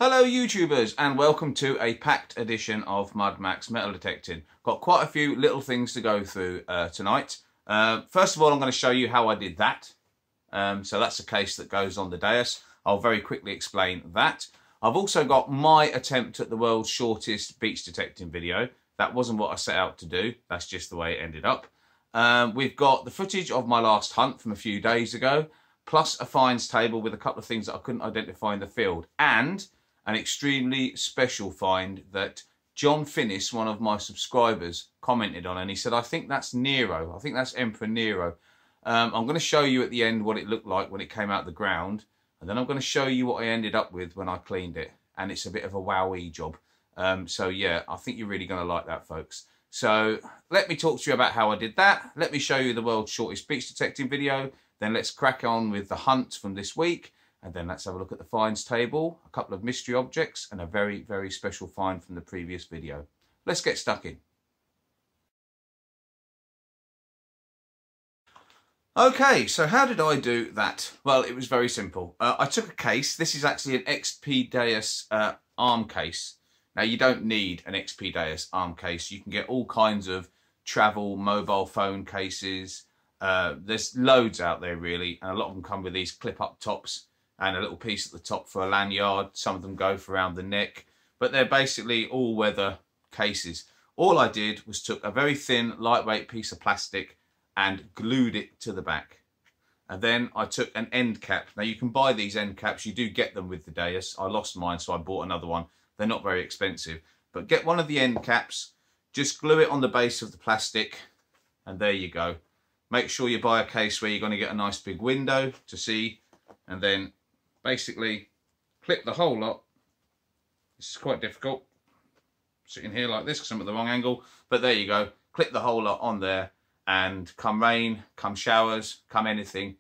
Hello YouTubers, and welcome to a packed edition of Mud Max Metal Detecting. Got quite a few little things to go through tonight. First of all, I'm going to show you how I did that. So that's a case that goes on the dais. I'll very quickly explain that. I've also got my attempt at the world's shortest beach detecting video. That wasn't what I set out to do, that's just the way it ended up. We've got the footage of my last hunt from a few days ago, plus a finds table with a couple of things that I couldn't identify in the field, and an extremely special find that John Finnis, one of my subscribers, commented on, and he said, I think that's Nero. I think that's Emperor Nero. I'm going to show you at the end what it looked like when it came out of the ground, and then I'm going to show you what I ended up with when I cleaned it, and it's a bit of a wowee job. So yeah, I think you're really going to like that, folks. So let me talk to you about how I did that. Let me show you the world's shortest beach detecting video. Then let's crack on with the hunt from this week. And then let's have a look at the finds table, a couple of mystery objects, and a very, very special find from the previous video. Let's get stuck in. Okay, so how did I do that? Well, it was very simple. I took a case. This is actually an XP Deus arm case. Now, you don't need an XP Deus arm case. You can get all kinds of travel mobile phone cases. There's loads out there, really, and a lot of them come with these clip-up tops and a little piece at the top for a lanyard. Some of them go for around the neck, but they're basically all-weather cases. All I did was took a very thin, lightweight piece of plastic and glued it to the back. And then I took an end cap. Now, you can buy these end caps. You do get them with the Deus. I lost mine, so I bought another one. They're not very expensive. But get one of the end caps, just glue it on the base of the plastic, and there you go. Make sure you buy a case where you're going to get a nice big window to see, and then basically clip the whole lot. This is quite difficult, sitting here like this because I'm at the wrong angle, but there you go. Clip the whole lot on there, and come rain, come showers, come anything,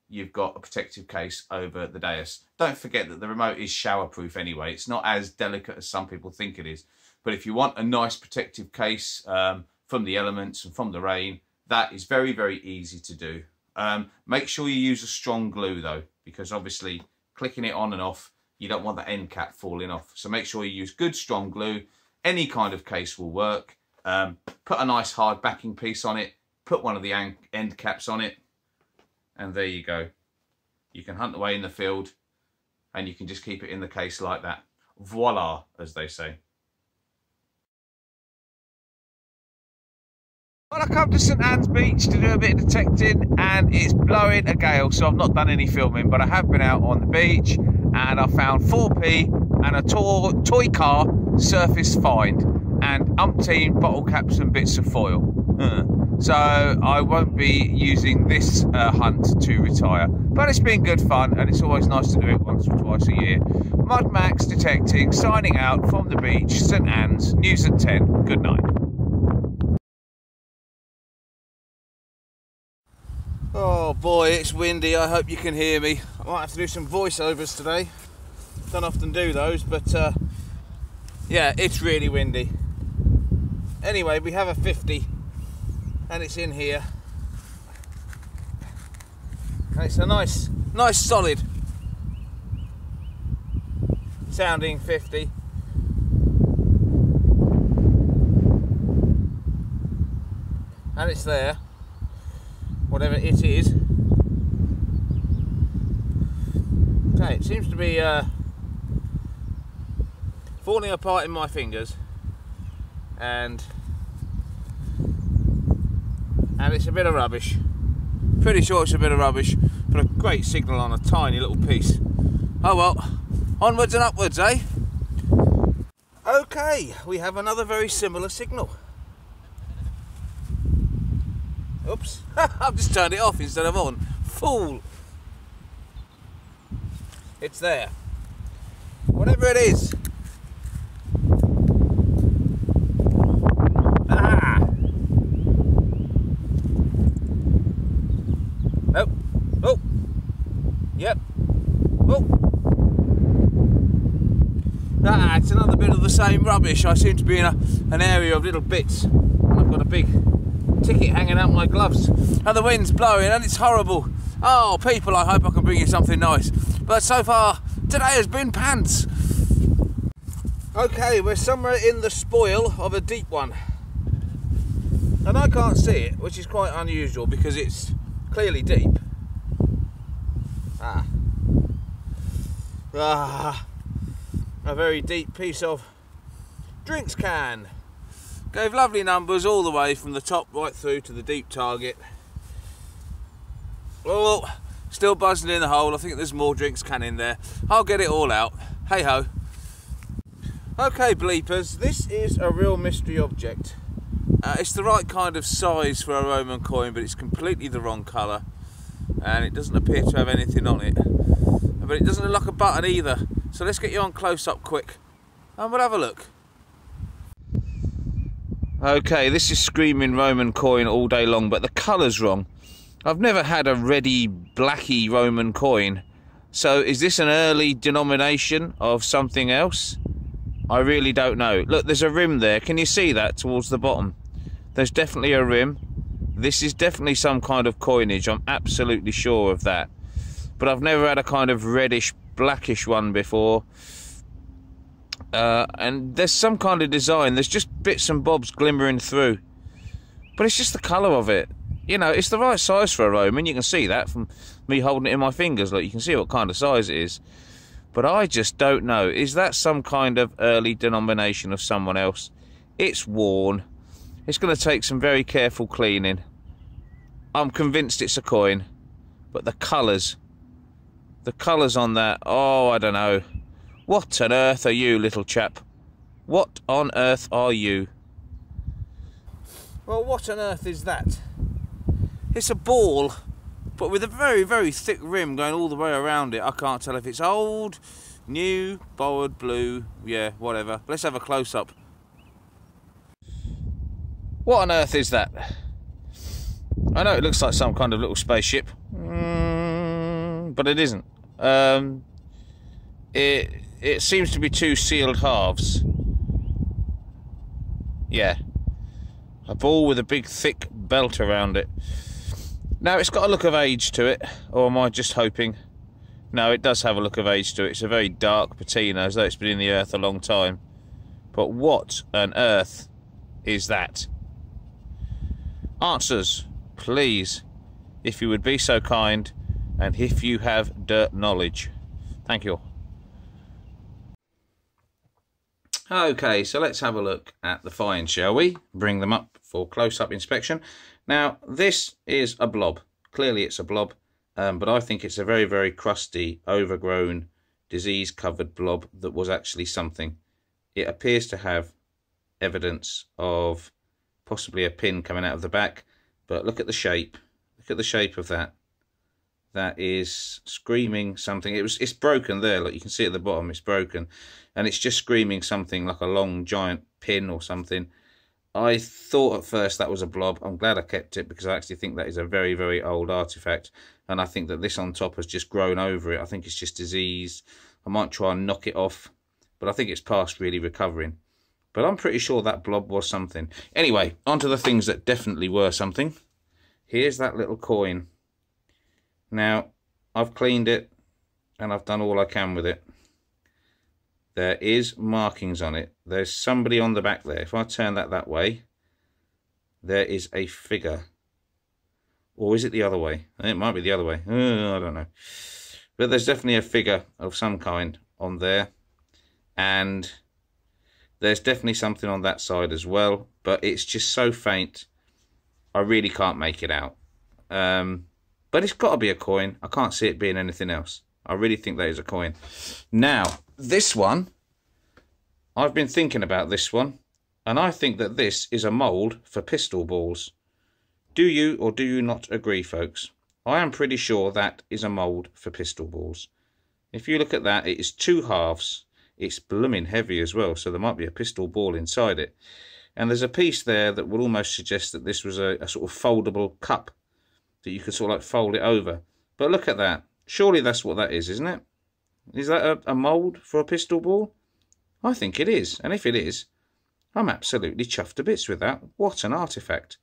you've got a protective case over the Deus. Don't forget that the remote is showerproof anyway. It's not as delicate as some people think it is, but if you want a nice protective case from the elements and from the rain, that is very, very easy to do. Make sure you use a strong glue though, because obviously clicking it on and off, you don't want the end cap falling off. So make sure you use good strong glue. Any kind of case will work. Put a nice hard backing piece on it. Put one of the end caps on it. And there you go. You can hunt away in the field and you can just keep it in the case like that. Voila, as they say. Well, I come to St Anne's Beach to do a bit of detecting, and it's blowing a gale, so I've not done any filming, but I have been out on the beach and I found 4p and a toy car surface find and umpteen bottle caps and bits of foil. So I won't be using this hunt to retire, but it's been good fun and it's always nice to do it once or twice a year. Mud Max Detecting signing out from the beach, St Anne's, news at 10. Good night. Oh boy, it's windy. I hope you can hear me. I might have to do some voiceovers today. Don't often do those, but yeah, it's really windy. Anyway, we have a 50 and it's in here. And it's a nice solid sounding 50. And it's there. Whatever it is. Okay, it seems to be falling apart in my fingers, and it's a bit of rubbish. Pretty sure it's a bit of rubbish, but a great signal on a tiny little piece. Oh well, onwards and upwards, eh? Okay, we have another very similar signal. Oops, I've just turned it off instead of on. Fool! It's there. Whatever it is. Ah! Nope. Oh! Yep. Oh! Ah, it's another bit of the same rubbish. I seem to be in an area of little bits. And I've got a big ticket hanging out my gloves, and the wind's blowing and it's horrible. Oh people, I hope I can bring you something nice, but so far today has been pants. Okay, we're somewhere in the spoil of a deep one. And I can't see it, which is quite unusual because it's clearly deep. A very deep piece of drinks can. Gave lovely numbers all the way from the top right through to the deep target. Oh, still buzzing in the hole. I think there's more drinks can in there. I'll get it all out. Hey ho. Okay, bleepers, this is a real mystery object. It's the right kind of size for a Roman coin, but it's completely the wrong colour. And it doesn't appear to have anything on it. But it doesn't look like a button either. So let's get you on close up quick and we'll have a look. Okay, this is screaming Roman coin all day long, but the colour's wrong. I've never had a reddy, blacky Roman coin. So is this an early denomination of something else? I really don't know. Look, there's a rim there. Can you see that towards the bottom? There's definitely a rim. This is definitely some kind of coinage. I'm absolutely sure of that. But I've never had a kind of reddish, blackish one before. And there's some kind of design. There's just bits and bobs glimmering through. But it's just the colour of it. You know, it's the right size for a Roman. You can see that from me holding it in my fingers. Look, you can see what kind of size it is. But I just don't know. Is that some kind of early denomination of someone else? It's worn. It's going to take some very careful cleaning. I'm convinced it's a coin. But the colours on that, oh, I don't know. What on earth are you, little chap? What on earth are you? Well, what on earth is that? It's a ball, but with a very, very thick rim going all the way around it. I can't tell if it's old, new, borrowed, blue, yeah, whatever. Let's have a close-up. What on earth is that? I know it looks like some kind of little spaceship, but it isn't. It seems to be two sealed halves. Yeah. A ball with a big thick belt around it. Now it's got a look of age to it, or am I just hoping? No, it does have a look of age to it. It's a very dark patina, as though it's been in the earth a long time. But what on earth is that? Answers, please, if you would be so kind, and if you have dirt knowledge. Thank you. Okay, so let's have a look at the finds, shall we? Bring them up for close-up inspection. Now, this is a blob. Clearly it's a blob, but I think it's a very, very crusty, overgrown, disease-covered blob that was actually something. It appears to have evidence of possibly a pin coming out of the back, but look at the shape. Look at the shape of that. That is screaming something. It's broken there. Look, you can see at the bottom it's broken, and it's just screaming something like a long giant pin or something. I thought at first that was a blob. I'm glad I kept it because I actually think that is a very, very old artifact, and I think that this on top has just grown over it. I think it's just diseased. I might try and knock it off, but I think it's past really recovering. But I'm pretty sure that blob was something. Anyway, on to the things that definitely were something. Here's that little coin. Now, I've cleaned it and I've done all I can with it. There is markings on it. There's somebody on the back there. If I turn that way, there is a figure. Or is it the other way? It might be the other way. I don't know. But there's definitely a figure of some kind on there. And there's definitely something on that side as well. But it's just so faint, I really can't make it out. But it's got to be a coin. I can't see it being anything else. I really think that is a coin. Now, this one, I've been thinking about this one, and I think that this is a mould for pistol balls. Do you or do you not agree, folks? I am pretty sure that is a mould for pistol balls. If you look at that, it is two halves. It's blooming heavy as well, so there might be a pistol ball inside it. And there's a piece there that would almost suggest that this was a sort of foldable cup that you could sort of like fold it over. But look at that. Surely that's what that is, isn't it? Is that a mould for a pistol ball? I think it is. And if it is, I'm absolutely chuffed to bits with that. What an artifact.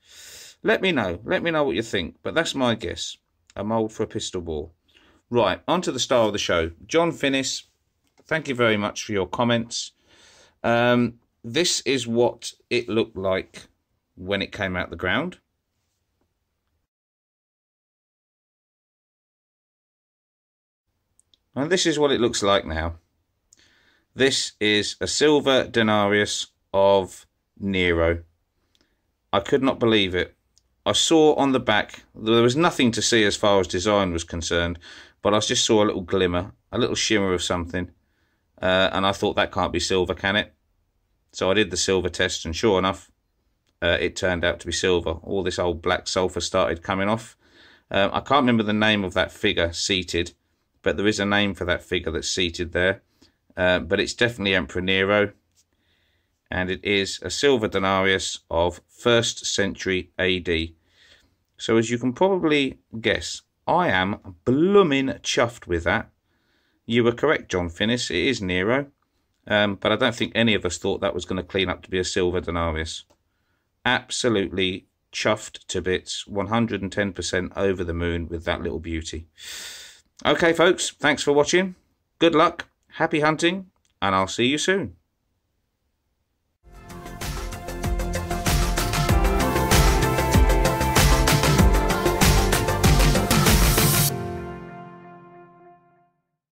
Let me know. Let me know what you think. But that's my guess. A mould for a pistol ball. Right, on to the star of the show. John Finnis, thank you very much for your comments. This is what it looked like when it came out the ground. And this is what it looks like now. This is a silver denarius of Nero. I could not believe it. I saw on the back, there was nothing to see as far as design was concerned, but I just saw a little glimmer, a little shimmer of something. And I thought, that can't be silver, can it? So I did the silver test, and sure enough, it turned out to be silver. All this old black sulfur started coming off. I can't remember the name of that figure seated, but there is a name for that figure that's seated there. But it's definitely Emperor Nero, and it is a silver denarius of 1st century AD. So as you can probably guess, I am blooming chuffed with that. You were correct, John Finnis, it is Nero, but I don't think any of us thought that was going to clean up to be a silver denarius. Absolutely chuffed to bits, 110% over the moon with that little beauty. Okay, folks, thanks for watching. Good luck, happy hunting, and I'll see you soon.